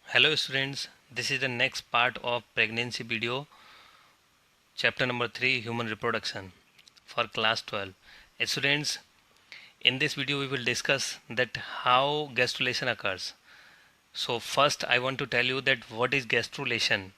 Hello students, this is the next part of pregnancy video, chapter number 3, human reproduction for class 12. Students, in this video we will discuss that how gastrulation occurs. So first I want to tell you that what is gastrulation.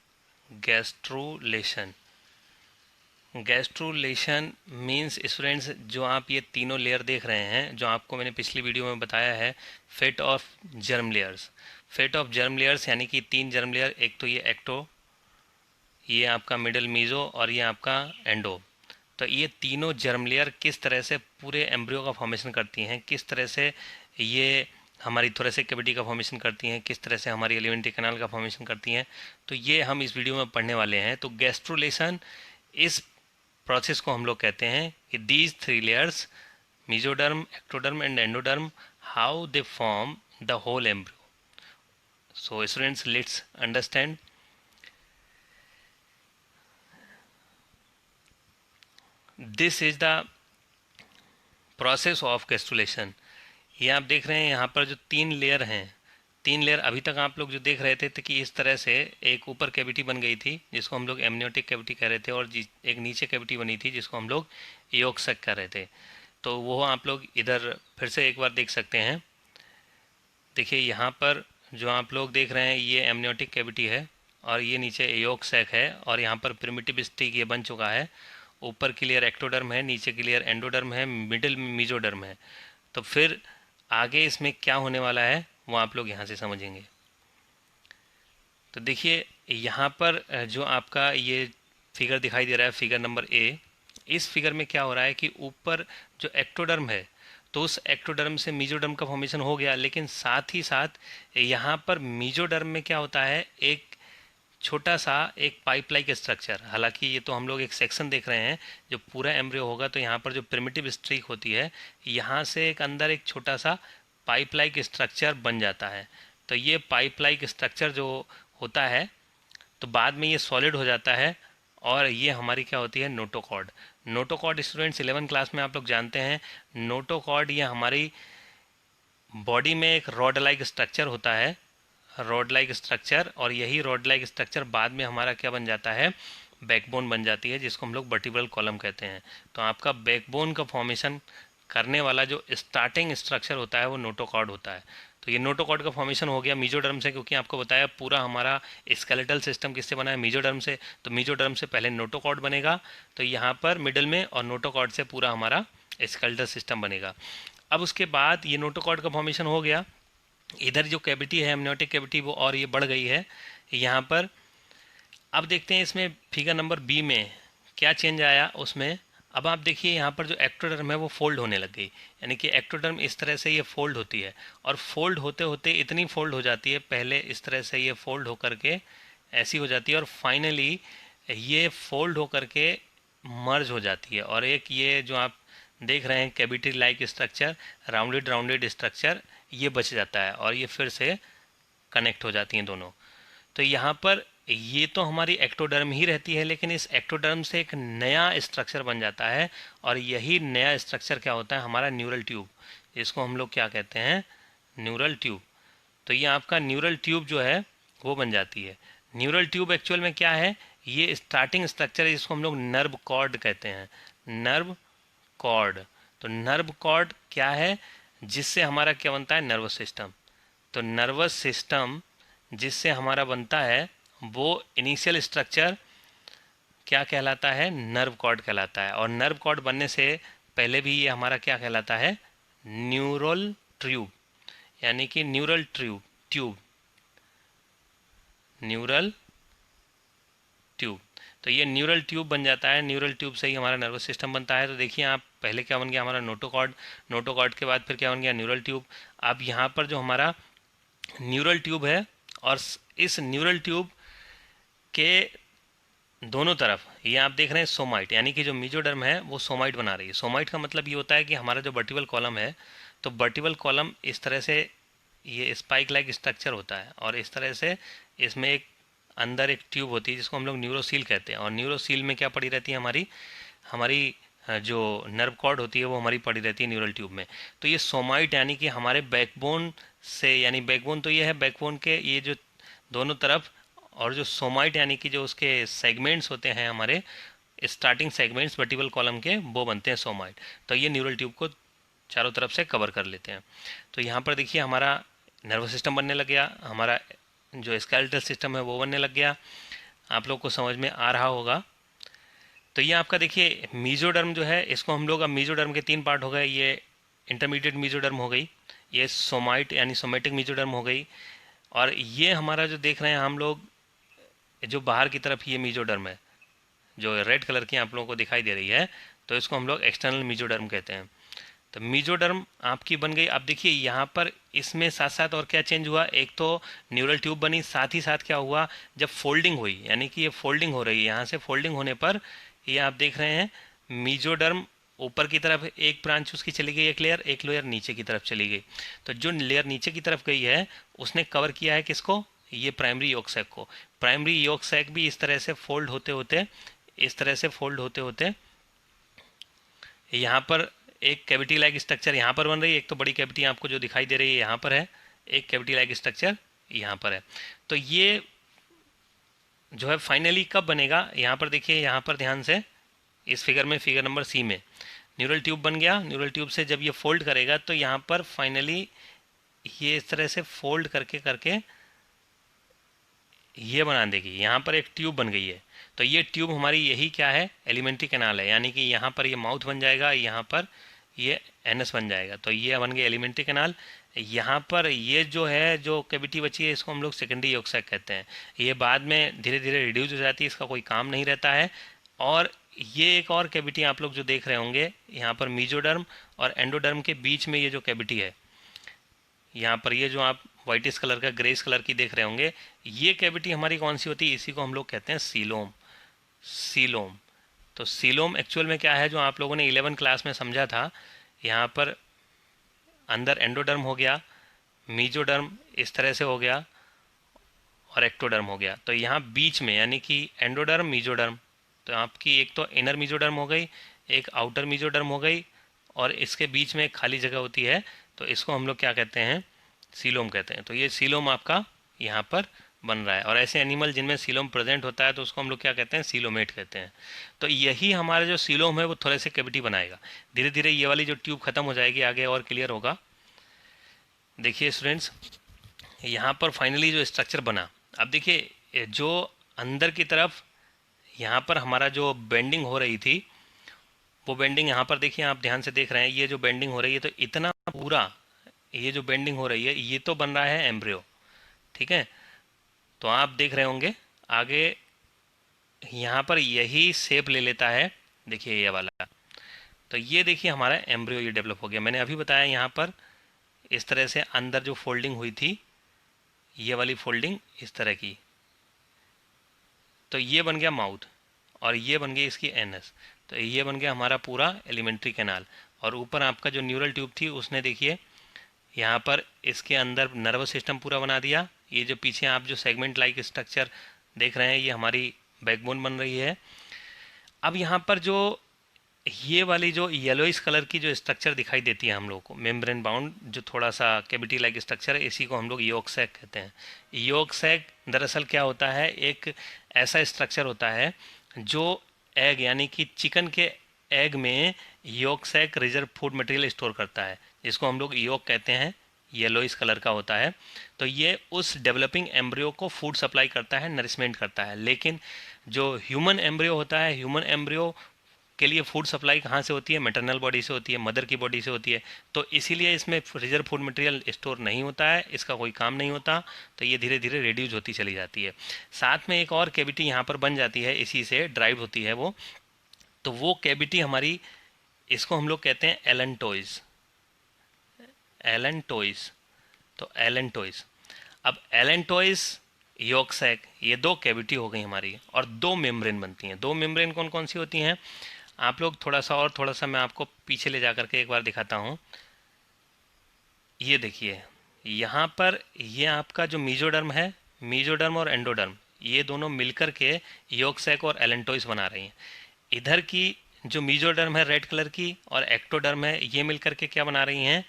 Gastrulation means students जो आप ये तीनों layer देख रहे हैं, जो आपको मैंने पिछली वीडियो में बताया है, fate of germ layers. Fate of germ layers यानी कि 3 जर्म लेयर, एक तो ये एक्टो, ये आपका मिडल मीजो और ये आपका एंडो। तो ये तीनों जर्म लेयर किस तरह से पूरे एम्ब्रियो का फॉर्मेशन करती हैं, किस तरह से ये हमारी थोरेसिक कैविटी का फॉर्मेशन करती हैं, किस तरह से हमारी एलिमेंट्री कैनाल का फॉर्मेशन करती हैं, तो ये हम इस वीडियो में पढ़ने वाले हैं। तो गैस्ट्रुलेशन इस प्रोसेस को हम लोग कहते हैं कि these 3 layers, mesoderm, ectoderm and endoderm, how they form the whole embryo. So students, let's understand. This is the process of gastrulation. ये आप देख रहे हैं यहाँ पर जो 3 लेयर हैं, 3 लेयर अभी तक आप लोग जो देख रहे थे कि इस तरह से एक ऊपर कैविटी बन गई थी जिसको हम लोग एमनियोटिक कैविटी कह रहे थे, और एक नीचे कैविटी बनी थी जिसको हम लोग यॉर्क सैक कह रहे थे। तो वो आप लोग इधर फिर से एक बार देख सकते हैं। देखिए यहाँ पर जो आप लोग देख रहे हैं ये एमनियोटिक कैविटी है और ये नीचे यॉर्क सैक है, और यहाँ पर प्रिमिटिव स्टिक ये बन चुका है। ऊपर की लेयर एक्टोडर्म है, नीचे की लेयर एंडोडर्म है, मिडिल में मीजोडर्म है। तो फिर आगे इसमें क्या होने वाला है वो आप लोग यहाँ से समझेंगे। तो देखिए यहाँ पर जो आपका ये फिगर दिखाई दे रहा है, फिगर नंबर ए, इस फिगर में क्या हो रहा है कि ऊपर जो एक्टोडर्म है तो उस एक्टोडर्म से मीजोडर्म का फॉर्मेशन हो गया, लेकिन साथ ही साथ यहाँ पर मीजोडर्म में क्या होता है, एक छोटा सा एक पाइप लाइक स्ट्रक्चर। हालांकि ये तो हम लोग एक सेक्शन देख रहे हैं, जो पूरा एम्ब्रियो होगा तो यहाँ पर जो प्रिमिटिव स्ट्रिक होती है यहाँ से एक अंदर एक छोटा सा पाइप लाइक स्ट्रक्चर बन जाता है। तो ये पाइप लाइक स्ट्रक्चर जो होता है तो बाद में ये सॉलिड हो जाता है, और ये हमारी क्या होती है, नोटोकॉर्ड। नोटोकॉर्ड स्टूडेंट्स 11 क्लास में आप लोग जानते हैं, नोटोकॉर्ड ये हमारी बॉडी में एक रॉड लाइक स्ट्रक्चर होता है, रॉड लाइक स्ट्रक्चर, और यही रॉड लाइक स्ट्रक्चर बाद में हमारा क्या बन जाता है, बैकबोन बन जाती है, जिसको हम लोग वर्टिब्रल कॉलम कहते हैं। तो आपका बैकबोन का फॉर्मेशन करने वाला जो स्टार्टिंग स्ट्रक्चर होता है वो नोटोकॉर्ड होता है। तो ये नोटोकॉर्ड का फॉर्मेशन हो गया मीजोडर्म से, क्योंकि आपको बताया पूरा हमारा स्केलेटल सिस्टम किससे बना है, मीजोडर्म से। तो मीजोडर्म से पहले नोटोकॉर्ड बनेगा, तो यहाँ पर मिडल में, और नोटोकॉर्ड से पूरा हमारा स्केलेटल सिस्टम बनेगा। अब उसके बाद ये नोटोकॉर्ड का फॉर्मेशन हो गया, इधर जो कैविटी है एमनियोटिक कैविटी वो और ये बढ़ गई है यहाँ पर। अब देखते हैं इसमें फिगर नंबर बी में क्या चेंज आया उसमें। अब आप देखिए यहाँ पर जो एक्टोडर्म है वो फोल्ड होने लग गई, यानी कि एक्टोडर्म इस तरह से ये फोल्ड होती है, और फोल्ड होते होते इतनी फोल्ड हो जाती है, पहले इस तरह से ये फोल्ड होकर के ऐसी हो जाती है, और फाइनली ये फोल्ड होकर के मर्ज हो जाती है, और एक ये जो आप देख रहे हैं cavity like structure, rounded structure, ये बच जाता है, और ये फिर से कनेक्ट हो जाती हैं दोनों। तो यहाँ पर ये तो हमारी एक्टोडर्म ही रहती है, लेकिन इस एक्टोडर्म से एक नया स्ट्रक्चर बन जाता है, और यही नया स्ट्रक्चर क्या होता है, हमारा न्यूरल ट्यूब, इसको हम लोग क्या कहते हैं, न्यूरल ट्यूब। तो ये आपका न्यूरल ट्यूब जो है वो बन जाती है। न्यूरल ट्यूब एक्चुअल में क्या है, ये स्टार्टिंग स्ट्रक्चर है जिसको हम लोग नर्व कॉर्ड कहते हैं, नर्व कॉर्ड। तो नर्व कॉर्ड क्या है, जिससे हमारा क्या बनता है, नर्वस सिस्टम। तो नर्वस सिस्टम जिससे हमारा बनता है वो इनिशियल स्ट्रक्चर क्या कहलाता है, नर्व कॉर्ड कहलाता है, और नर्व कॉर्ड बनने से पहले भी ये हमारा क्या कहलाता है, न्यूरल ट्यूब, यानी कि न्यूरल ट्यूब न्यूरल ट्यूब। तो ये न्यूरल ट्यूब बन जाता है, न्यूरल ट्यूब से ही हमारा नर्वस सिस्टम बनता है। तो देखिए आप, पहले क्या बन गया हमारा नोटोकॉर्ड, नोटोकॉर्ड के बाद फिर क्या बन गया, न्यूरल ट्यूब। अब यहाँ पर जो हमारा न्यूरल ट्यूब है और इस न्यूरल ट्यूब के दोनों तरफ ये आप देख रहे हैं सोमाइट, यानी कि जो मेसोडर्म है वो सोमाइट बना रही है। सोमाइट का मतलब ये होता है कि हमारा जो वर्टिकल कॉलम है, तो वर्टिकल कॉलम इस तरह से ये स्पाइक लाइक स्ट्रक्चर होता है, और इस तरह से इसमें एक अंदर एक ट्यूब होती है जिसको हम लोग न्यूरोसील कहते हैं। और न्यूरोसील में क्या पड़ी रहती है, हमारी हमारी जो नर्व कॉर्ड होती है वो हमारी पड़ी रहती है न्यूरल ट्यूब में। तो ये सोमाइट यानी कि हमारे बैकबोन से, यानी बैकबोन तो ये है, बैकबोन के ये जो दोनों तरफ, और जो सोमाइट यानी कि जो उसके सेगमेंट्स होते हैं, हमारे स्टार्टिंग सेगमेंट्स वर्टिकल कॉलम के, वो बनते हैं सोमाइट। तो ये न्यूरल ट्यूब को चारों तरफ से कवर कर लेते हैं। तो यहाँ पर देखिए हमारा नर्वस सिस्टम बनने लग गया, हमारा जो स्केलेटल सिस्टम है वो बनने लग गया। आप लोग को समझ में आ रहा होगा। तो ये आपका देखिए मेसोडर्म जो है, इसको हम लोग, अब मेसोडर्म के 3 पार्ट हो गए। ये इंटरमीडिएट मेसोडर्म हो गई, ये सोमाइट यानी सोमेटिक मेसोडर्म हो गई, और ये हमारा जो देख रहे हैं हम लोग, जो बाहर की तरफ ये मेसोडर्म है जो रेड कलर की आप लोगों को दिखाई दे रही है, तो इसको हम लोग एक्सटर्नल मेसोडर्म कहते हैं। तो मेसोडर्म आपकी बन गई। अब देखिए यहाँ पर इसमें साथ साथ और क्या चेंज हुआ, एक तो न्यूरल ट्यूब बनी, साथ ही साथ क्या हुआ, जब फोल्डिंग हुई, यानी कि ये फोल्डिंग हो रही है, यहाँ से फोल्डिंग होने पर ये आप देख रहे हैं मेसोडर्म ऊपर की तरफ एक ब्रांच उसकी चली गई, एक लेयर नीचे की तरफ चली गई। तो जो लेयर नीचे की तरफ गई है उसने कवर किया है किसको, ये प्राइमरी यॉर्क सैक को। प्राइमरी यॉर्क सैक भी इस तरह से फोल्ड होते होते, इस तरह से फोल्ड होते होते यहाँ पर एक कैविटी लाइक स्ट्रक्चर यहाँ पर बन रही है। एक तो बड़ी कैविटी आपको जो दिखाई दे रही है यहाँ पर है, एक कैविटी लाइक स्ट्रक्चर यहाँ पर है। तो ये जो है फाइनली कब बनेगा, यहाँ पर देखिए, यहाँ पर ध्यान से इस फिगर में, फिगर नंबर सी में न्यूरल ट्यूब बन गया। न्यूरल ट्यूब से जब ये फोल्ड करेगा तो यहाँ पर फाइनली ये इस तरह से फोल्ड करके करके ये बना देगी। यहाँ पर एक ट्यूब बन गई है। तो ये ट्यूब हमारी यही क्या है, एलिमेंट्री कैनाल है, यानी कि यहाँ पर ये माउथ बन जाएगा, यहाँ पर ये एनस बन जाएगा। तो ये बन गया एलिमेंट्री कैनाल। यहाँ पर ये जो है, जो कैविटी बची है, इसको हम लोग सेकेंडरी यॉर्क सैक कहते हैं। ये बाद में धीरे धीरे रिड्यूस हो जाती है, इसका कोई काम नहीं रहता है। और ये एक और कैविटी आप लोग जो देख रहे होंगे, यहाँ पर मेसोडर्म और एंडोडर्म के बीच में ये जो कैविटी है, यहाँ पर ये जो आप वाइटिस कलर का, ग्रेस कलर की देख रहे होंगे, ये कैविटी हमारी कौन सी होती है, इसी को हम लोग कहते हैं सीलोम। सीलोम। तो सीलोम एक्चुअल में क्या है, जो आप लोगों ने 11 क्लास में समझा था, यहाँ पर अंदर एंडोडर्म हो गया, मीजोडर्म इस तरह से हो गया, और एक्टोडर्म हो गया। तो यहाँ बीच में यानी कि एंडोडर्म, मीजोडर्म, तो आपकी एक तो इनर मीजोडर्म हो गई, एक आउटर मीजोडर्म हो गई, और इसके बीच में एक खाली जगह होती है, तो इसको हम लोग क्या कहते हैं, सीलोम कहते हैं। तो ये सीलोम आपका यहाँ पर बन रहा है। और ऐसे एनिमल जिनमें सीलोम प्रेजेंट होता है तो उसको हम लोग क्या कहते हैं, सीलोमेट कहते हैं। तो यही हमारा जो सीलोम है वो थोड़े से कैविटी बनाएगा। धीरे धीरे ये वाली जो ट्यूब खत्म हो जाएगी, आगे और क्लियर होगा। देखिए स्टूडेंट्स, यहाँ पर फाइनली जो स्ट्रक्चर बना, अब देखिए जो अंदर की तरफ यहाँ पर हमारा जो बेंडिंग हो रही थी, वो बेंडिंग यहाँ पर देखिए, आप ध्यान से देख रहे हैं, ये जो बेंडिंग हो रही है, तो इतना पूरा ये जो बेंडिंग हो रही है, ये तो बन रहा है एम्ब्रियो, ठीक है। तो आप देख रहे होंगे आगे यहाँ पर यही शेप ले लेता है, देखिए ये वाला। तो ये देखिए हमारा एम्ब्रियो ये डेवलप हो गया। मैंने अभी बताया यहाँ पर इस तरह से अंदर जो फोल्डिंग हुई थी, ये वाली फोल्डिंग इस तरह की, तो ये बन गया माउथ, और ये बन गई इसकी एनस। तो ये बन गया हमारा पूरा एलिमेंट्री कैनाल। और ऊपर आपका जो न्यूरल ट्यूब थी उसने देखिए यहाँ पर इसके अंदर नर्वस सिस्टम पूरा बना दिया। ये जो पीछे आप जो सेगमेंट लाइक स्ट्रक्चर देख रहे हैं, ये हमारी बैकबोन बन रही है। अब यहाँ पर जो ये वाली जो येलोइस कलर की जो स्ट्रक्चर दिखाई देती है हम लोगों को, मेम्ब्रेन बाउंड जो थोड़ा सा कैविटी लाइक स्ट्रक्चर है, इसी को हम लोग यॉर्क सैक कहते हैं। यॉर्क सैक दरअसल क्या होता है, एक ऐसा स्ट्रक्चर होता है जो एग यानी कि चिकन के एग में yolk sac reserve food material store करता है, जिसको हम लोग यॉर्क कहते हैं, येलोइस कलर का होता है। तो ये उस डेवलपिंग एम्ब्रियो को फूड सप्लाई करता है, नरिशमेंट करता है। लेकिन जो ह्यूमन एम्ब्रियो होता है, ह्यूमन एम्ब्रियो के लिए फूड सप्लाई कहाँ से होती है, मैटरनल बॉडी से होती है, मदर की बॉडी से होती है। तो इसीलिए इसमें रिजर्व फूड मटेरियल स्टोर नहीं होता है, इसका कोई काम नहीं होता। तो ये धीरे धीरे रिड्यूस होती चली जाती है। साथ में एक और कैविटी यहाँ पर बन जाती है, इसी से ड्राइव होती है वो। तो वो कैविटी हमारी, इसको हम लोग कहते हैं एलेंटोइज। एलेंटोइज। तो एलेंटोइज, अब एलेंटोइज यॉर्क सैक, ये दो कैविटी हो गई हमारी, और दो मेम्ब्रेन बनती हैं। दो मेम्ब्रेन कौन कौन सी होती हैं, आप लोग थोड़ा सा मैं आपको पीछे ले जा करके एक बार दिखाता हूँ। ये देखिए, यहाँ पर ये आपका जो मीजोडर्म है, मीजोडर्म और एंडोडर्म, ये दोनों मिलकर के यॉर्क सैक और एलेंटोइस बना रही हैं। इधर की जो मीजोडर्म है रेड कलर की और एक्टोडर्म है, ये मिलकर के क्या बना रही हैं,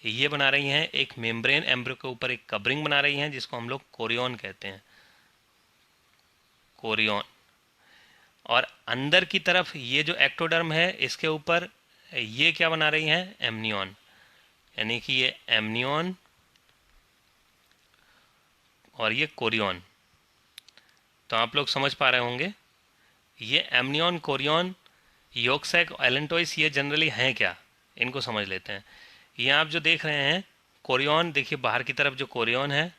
ये बना रही हैं एक मेम्ब्रेन, एम्ब्रियो के ऊपर एक कवरिंग बना रही हैं, जिसको हम लोग कोरियन कहते हैं, कोरियन। और अंदर की तरफ ये जो एक्टोडर्म है, इसके ऊपर ये क्या बना रही हैं, एमनियन, यानी कि ये एमनियन और ये कोरियन। तो आप लोग समझ पा रहे होंगे, ये amnion, chorion, yolk sac, allantois, ये जनरली हैं क्या, इनको समझ लेते हैं। ये आप जो देख रहे हैं कोरियन, देखिए बाहर की तरफ जो कोरियन है,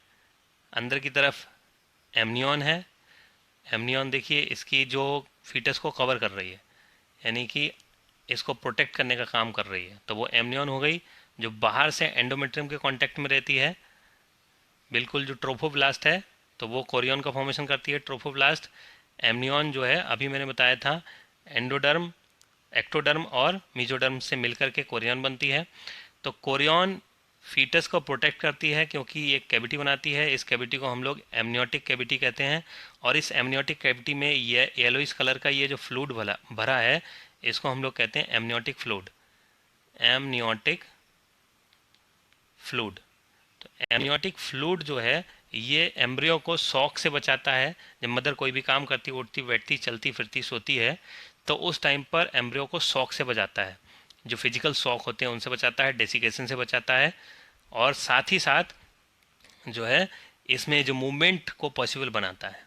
अंदर की तरफ एमनियन है। एमनियन देखिए इसकी जो फीटस को कवर कर रही है, यानी कि इसको प्रोटेक्ट करने का काम कर रही है, तो वो एमनियन हो गई। जो बाहर से एंडोमेट्रियम के कांटेक्ट में रहती है, बिल्कुल जो ट्रोफोब्लास्ट है, तो वो कोरियन का फॉर्मेशन करती है, ट्रोफोब्लास्ट। एमनियन जो है अभी मैंने बताया था, एंडोडर्म, एक्टोडर्म और मीजोडर्म से मिलकर के कोरियन बनती है। तो कोरियन फीटस को प्रोटेक्ट करती है क्योंकि ये कैविटी बनाती है। इस कैविटी को हम लोग एमनियोटिक कैविटी कहते हैं, और इस एमनियोटिक कैविटी में ये येलोइश कलर का ये जो फ्लूइड भरा है, इसको हम लोग कहते हैं एमनियोटिक फ्लूइड, एमनियोटिक फ्लूइड। तो एमनियोटिक फ्लूइड जो है, ये एम्ब्रियो को शॉक से बचाता है। जब मदर कोई भी काम करती, उठती बैठती, चलती फिरती, सोती है, तो उस टाइम पर एम्ब्रियो को शॉक से बचाता है, जो फिजिकल शॉक होते हैं उनसे बचाता है, डेसिकेशन से बचाता है, और साथ ही साथ जो है इसमें जो मूवमेंट को पॉसिबल बनाता है।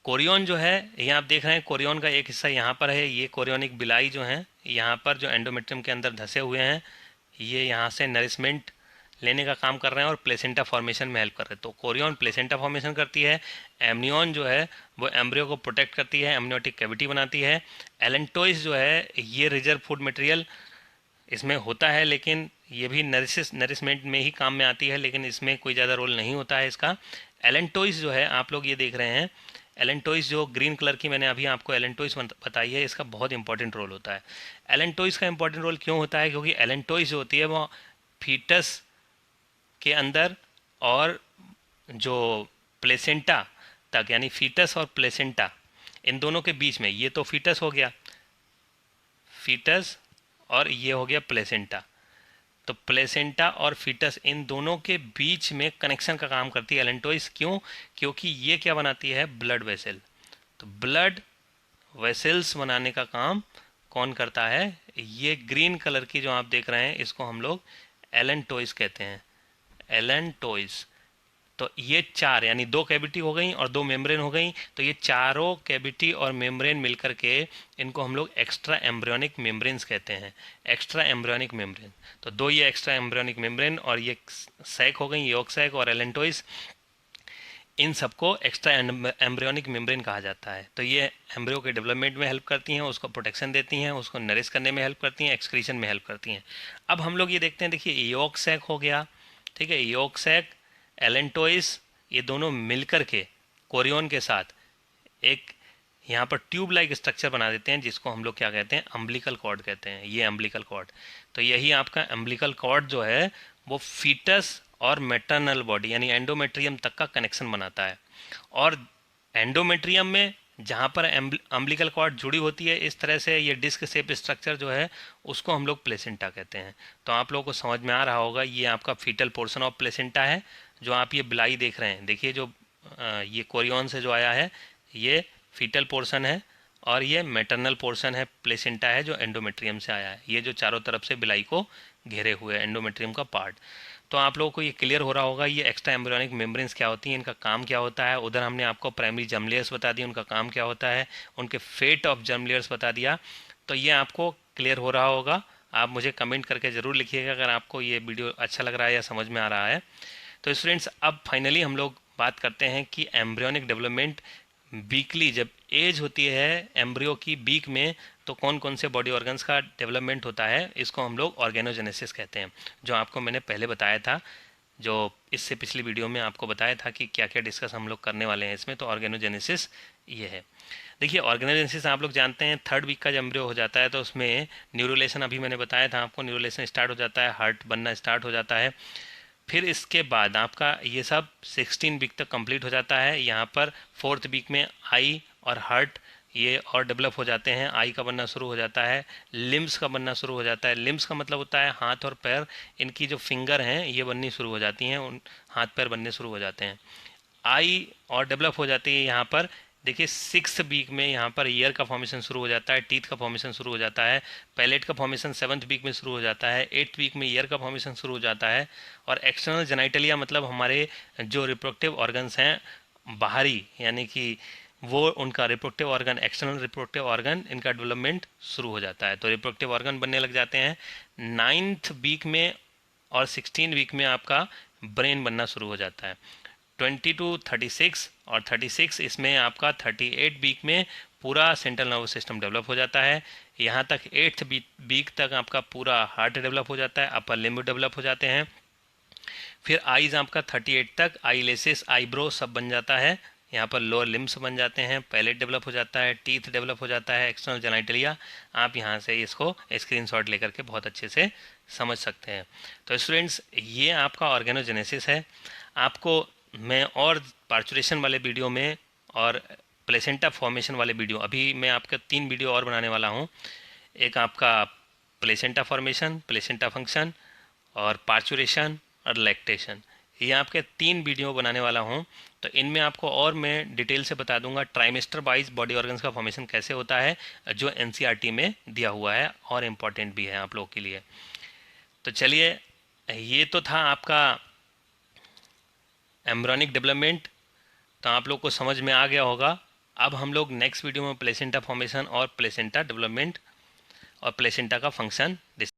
कोरियन जो है, ये आप देख रहे हैं, कोरियन का एक हिस्सा यहाँ पर है, ये कोरियोनिक बिलाई जो हैं यहाँ पर जो एंडोमेट्रियम के अंदर धसे हुए हैं, ये यहाँ से नरिशमेंट लेने का काम कर रहे हैं और प्लेसेंटा फॉर्मेशन में हेल्प कर रहे हैं। तो कोरियन प्लेसेंटा फॉर्मेशन करती है, एमनियन जो है वो एम्ब्रियो को प्रोटेक्ट करती है, एमनियोटिक कैविटी बनाती है। एलेंटोइस जो है, ये रिजर्व फूड मटेरियल इसमें होता है, लेकिन ये भी नरिशमेंट में ही काम में आती है, लेकिन इसमें कोई ज़्यादा रोल नहीं होता है इसका। एलेंटोइस जो है, आप लोग ये देख रहे हैं, एलेंटोइस जो ग्रीन कलर की मैंने अभी आपको एलेंटोइस बताई है, इसका बहुत इंपॉर्टेंट रोल होता है। एलेंटोइस का इंपॉर्टेंट रोल क्यों होता है, क्योंकि एलेंटोइस जो होती है वो फीटस के अंदर और जो प्लेसेंटा तक, यानी फीटस और प्लेसेंटा, इन दोनों के बीच में, ये तो फीटस हो गया, फीटस, और ये हो गया प्लेसेंटा। तो प्लेसेंटा और फीटस, इन दोनों के बीच में कनेक्शन का काम करती है एलेंटोइस। क्यों, क्योंकि ये क्या बनाती है, ब्लड वेसल। तो ब्लड वेसल्स बनाने का काम कौन करता है, ये ग्रीन कलर की जो आप देख रहे हैं, इसको हम लोग एलेंटोइस कहते हैं, एलेंटोइस। तो ये चार, यानी दो कैविटी हो गई और दो मेम्ब्रेन हो गई, तो ये चारों कैविटी और मेम्ब्रेन मिलकर के, इनको हम लोग एक्स्ट्रा एम्ब्रियोनिक मेम्ब्रेन्स कहते हैं, एक्स्ट्रा एम्ब्रियोनिक मेम्ब्रेन। तो दो ये एक्स्ट्रा एम्ब्रियोनिक मेम्ब्रेन और ये सैक हो गई, यॉर्क सैक और एलेंटोइस, इन सबको एक्स्ट्रा एम्ब्रियोनिक मेम्ब्रेन कहा जाता है। तो ये एम्ब्रियो के डेवलपमेंट में हेल्प करती हैं, उसको प्रोटेक्शन देती हैं, उसको नरिश करने में हेल्प करती हैं, एक्सक्रीशन में हेल्प करती हैं। अब हम लोग ये देखते हैं, देखिए यॉर्क सैक हो गया, ठीक है, यॉर्क सैक, एलेंटोइस, ये दोनों मिलकर के कोरियन के साथ एक यहाँ पर ट्यूब लाइक स्ट्रक्चर बना देते हैं, जिसको हम लोग क्या कहते हैं, अम्बिलिकल कॉर्ड कहते हैं, ये अम्बिलिकल कॉर्ड। तो यही आपका अम्बिलिकल कॉर्ड जो है, वो फीटस और मैटरनल बॉडी यानी एंडोमेट्रियम तक का कनेक्शन बनाता है। और एंडोमेट्रियम में जहाँ पर अम्बिलिकल कॉर्ड जुड़ी होती है, इस तरह से ये डिस्क शेप स्ट्रक्चर जो है, उसको हम लोग प्लेसेंटा कहते हैं। तो आप लोगों को समझ में आ रहा होगा, ये आपका फीटल पोर्शन ऑफ प्लेसेंटा है, जो आप ये बिलाई देख रहे हैं। देखिए जो ये कोरियन से जो आया है, ये फीटल पोर्शन है, और ये मैटरनल पोर्शन है, प्लेसेंटा है, जो एंडोमेट्रियम से आया है। ये जो चारों तरफ से बिलाई को घेरे हुए एंडोमेट्रियम का पार्ट। तो आप लोगों को ये क्लियर हो रहा होगा, ये एक्स्ट्रा एम्ब्रियोनिक मेम्ब्रेन्स क्या होती हैं, इनका काम क्या होता है। उधर हमने आपको प्राइमरी जर्म लेयर्स बता दी, उनका काम क्या होता है, उनके फेट ऑफ जर्म लेयर्स बता दिया। तो ये आपको क्लियर हो रहा होगा। आप मुझे कमेंट करके ज़रूर लिखिएगा अगर आपको ये वीडियो अच्छा लग रहा है या समझ में आ रहा है। तो स्टूडेंट्स, अब फाइनली हम लोग बात करते हैं कि एम्ब्रियोनिक डेवलपमेंट बीकली, जब एज होती है एम्ब्रियो की बीक में, तो कौन कौन से बॉडी ऑर्गन्स का डेवलपमेंट होता है, इसको हम लोग ऑर्गेनोजेनेसिस कहते हैं, जो आपको मैंने पहले बताया था। जो इससे पिछली वीडियो में आपको बताया था कि क्या क्या डिस्कस हम लोग करने वाले हैं इसमें। तो ऑर्गेनोजेनेसिस ये है। देखिए ऑर्गेनोजेनेसिस आप लोग जानते हैं 3rd वीक का जब एम्ब्रियो हो जाता है तो उसमें न्यूरोलेशन, अभी मैंने बताया था आपको, न्यूरोलेशन स्टार्ट हो जाता है, हार्ट बनना स्टार्ट हो जाता है। फिर इसके बाद आपका ये सब 16 वीक तक कंप्लीट हो जाता है। यहाँ पर 4th वीक में आई और हार्ट ये और डेवलप हो जाते हैं, आई का बनना शुरू हो जाता है, लिम्स का बनना शुरू हो जाता है। लिम्स का मतलब होता है हाथ और पैर, इनकी जो फिंगर हैं ये बननी शुरू हो जाती हैं, उन हाथ पैर बनने शुरू हो जाते हैं। आई और डेवलप हो जाती है यहाँ पर। देखिए 6th वीक में यहाँ पर ईयर का फॉर्मेशन शुरू हो जाता है, टीथ का फॉर्मेशन शुरू हो जाता है, पैलेट का फॉर्मेशन 7th वीक में शुरू हो जाता है, 8th वीक में ईयर का फॉर्मेशन शुरू हो जाता है। और एक्सटर्नल जेनाइटलिया मतलब हमारे जो रिप्रोडक्टिव ऑर्गन्स हैं बाहरी, यानी कि वो उनका reproductive organ, external reproductive organ, इनका डेवलपमेंट शुरू हो जाता है। तो रिप्रोडक्टिव ऑर्गन बनने लग जाते हैं 9th वीक में, और 16 वीक में आपका ब्रेन बनना शुरू हो जाता है। 20 to 36 और 36 इसमें आपका 38 वीक में पूरा सेंट्रल नर्वस सिस्टम डेवलप हो जाता है। यहाँ तक 8th वीक तक आपका पूरा हार्ट डेवलप हो जाता है, अपर लिम्ब डेवलप हो जाते हैं। फिर आईज आपका 38 तक आईलेसिस, आईब्रो सब बन जाता है। यहाँ पर लोअर लिम्स बन जाते हैं, पैलेट डेवलप हो जाता है, टीथ डेवलप हो जाता है, एक्सटर्नल जेनाइटलिया। आप यहाँ से इसको स्क्रीनशॉट लेकर के बहुत अच्छे से समझ सकते हैं। तो स्टूडेंट्स ये आपका ऑर्गेनोजेनेसिस है। आपको मैं और पार्चुरेशन वाले वीडियो में और प्लेसेंटा फॉर्मेशन वाले वीडियो, अभी मैं आपका 3 वीडियो और बनाने वाला हूँ। एक आपका प्लेसेंटा फॉर्मेशन, प्लेसेंटा फंक्शन और पार्चुरेशन और लैक्टेशन, ये आपके 3 वीडियो बनाने वाला हूँ। तो इनमें आपको और मैं डिटेल से बता दूंगा ट्राइमेस्टर वाइज बॉडी ऑर्गन्स का फॉर्मेशन कैसे होता है, जो एनसीईआरटी में दिया हुआ है और इम्पॉर्टेंट भी है आप लोगों के लिए। तो चलिए, ये तो था आपका एम्ब्रॉनिक डेवलपमेंट, तो आप लोग को समझ में आ गया होगा। अब हम लोग नेक्स्ट वीडियो में प्लेसेंटा फॉर्मेशन और प्लेसेंटा डेवलपमेंट और प्लेसेंटा का फंक्शन